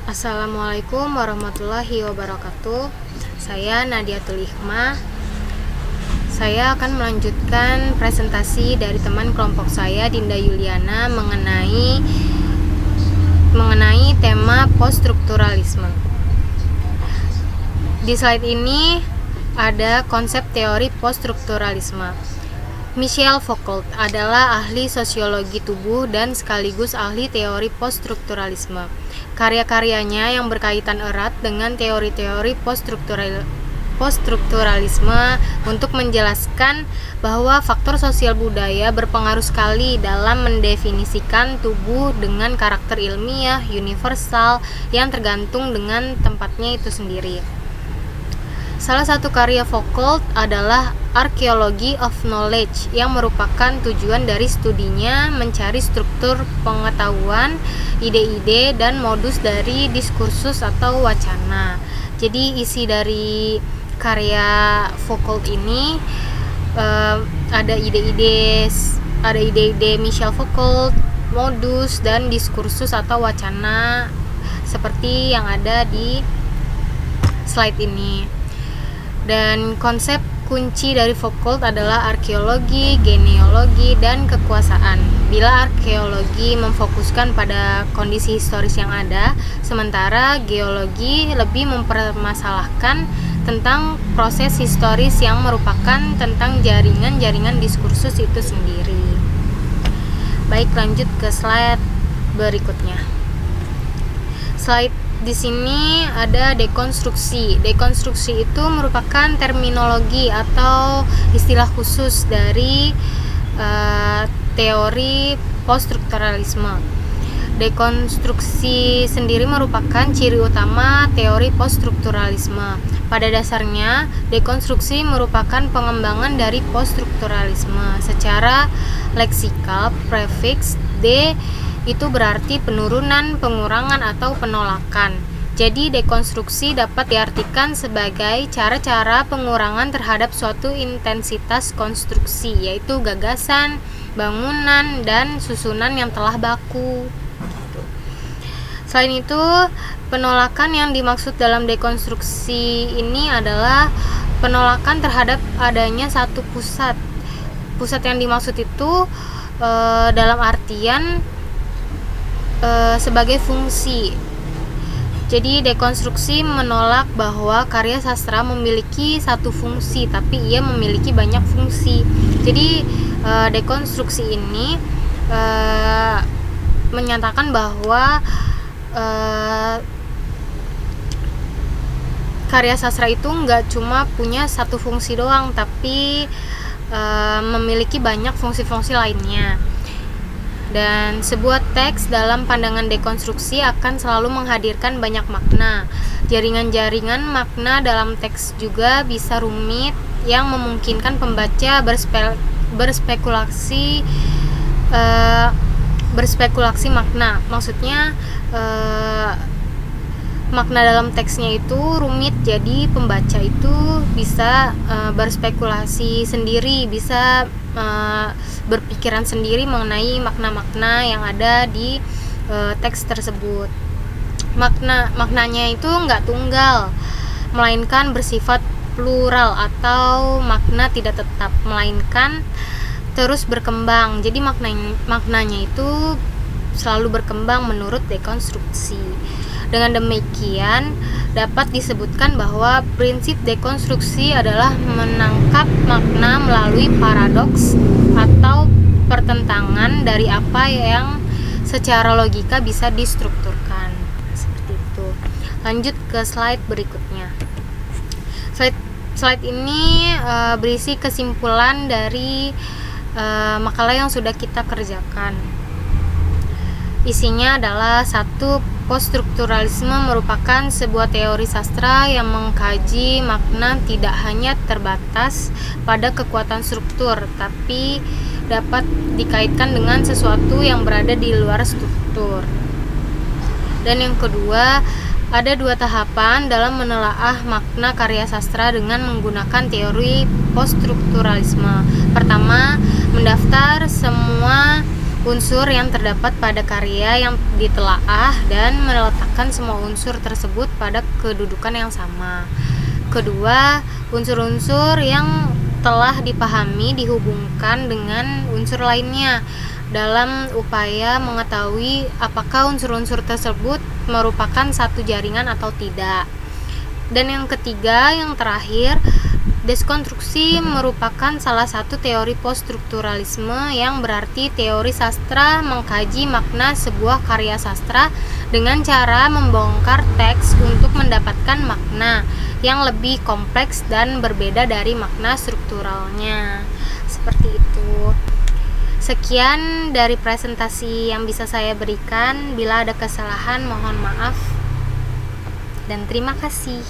Assalamualaikum warahmatullahi wabarakatuh. Saya Nadiatul Ikhmah. Saya akan melanjutkan presentasi dari teman kelompok saya, Dinda Yuliana, mengenai tema poststrukturalisme. Di slide ini ada konsep teori poststrukturalisme. Michel Foucault adalah ahli sosiologi tubuh dan sekaligus ahli teori poststrukturalisme. Karya-karyanya yang berkaitan erat dengan teori-teori poststrukturalisme untuk menjelaskan bahwa faktor sosial budaya berpengaruh sekali dalam mendefinisikan tubuh dengan karakter ilmiah universal yang tergantung dengan tempatnya itu sendiri. Salah satu karya Foucault adalah Archaeology of Knowledge, yang merupakan tujuan dari studinya mencari struktur pengetahuan, ide-ide, dan modus dari diskursus atau wacana. Jadi isi dari karya Foucault ini ada ide-ide Michel Foucault, modus, dan diskursus atau wacana seperti yang ada di slide ini. Dan konsep kunci dari Foucault adalah arkeologi, genealogi, dan kekuasaan. Bila arkeologi memfokuskan pada kondisi historis yang ada, sementara geologi lebih mempermasalahkan tentang proses historis yang merupakan tentang jaringan-jaringan diskursus itu sendiri. Baik, lanjut ke slide berikutnya. Slide di sini ada dekonstruksi. Dekonstruksi itu merupakan terminologi atau istilah khusus dari teori poststrukturalisme. Dekonstruksi sendiri merupakan ciri utama teori poststrukturalisme. Pada dasarnya, dekonstruksi merupakan pengembangan dari poststrukturalisme. Secara leksikal, prefix de itu berarti penurunan, pengurangan, atau penolakan. Jadi dekonstruksi dapat diartikan sebagai cara-cara pengurangan terhadap suatu intensitas konstruksi, yaitu gagasan, bangunan, dan susunan yang telah baku. Selain itu, penolakan yang dimaksud dalam dekonstruksi ini adalah penolakan terhadap adanya satu pusat. Pusat yang dimaksud itu dalam artian sebagai fungsi. Jadi dekonstruksi menolak bahwa karya sastra memiliki satu fungsi, tapi ia memiliki banyak fungsi. Jadi dekonstruksi ini menyatakan bahwa karya sastra itu nggak cuma punya satu fungsi doang, tapi memiliki banyak fungsi-fungsi lainnya. Dan sebuah teks dalam pandangan dekonstruksi akan selalu menghadirkan banyak makna. Jaringan-jaringan makna dalam teks juga bisa rumit, yang memungkinkan pembaca berspekulasi makna. Maksudnya makna dalam teksnya itu rumit, jadi pembaca itu bisa berspekulasi sendiri, bisa berpikiran sendiri mengenai makna-makna yang ada di teks tersebut. Maknanya itu nggak tunggal, melainkan bersifat plural atau makna tidak tetap, melainkan terus berkembang. Jadi maknanya itu selalu berkembang menurut dekonstruksi. Dengan demikian, dapat disebutkan bahwa prinsip dekonstruksi adalah menangkap makna melalui paradoks atau pertentangan dari apa yang secara logika bisa distrukturkan. Seperti itu. Lanjut ke slide berikutnya. Slide ini berisi kesimpulan dari makalah yang sudah kita kerjakan. Isinya adalah: 1. Poststrukturalisme merupakan sebuah teori sastra yang mengkaji makna tidak hanya terbatas pada kekuatan struktur, tapi dapat dikaitkan dengan sesuatu yang berada di luar struktur. Dan yang kedua, ada 2 tahapan dalam menelaah makna karya sastra dengan menggunakan teori poststrukturalisme. Pertama, mendaftar semua unsur yang terdapat pada karya yang ditelaah dan meletakkan semua unsur tersebut pada kedudukan yang sama. Kedua, unsur-unsur yang telah dipahami dihubungkan dengan unsur lainnya dalam upaya mengetahui apakah unsur-unsur tersebut merupakan satu jaringan atau tidak. Dan yang ketiga, yang terakhir, deskonstruksi merupakan salah satu teori poststrukturalisme, yang berarti teori sastra mengkaji makna sebuah karya sastra dengan cara membongkar teks untuk mendapatkan makna yang lebih kompleks dan berbeda dari makna strukturalnya. Seperti itu. Sekian dari presentasi yang bisa saya berikan. Bila ada kesalahan, mohon maaf dan terima kasih.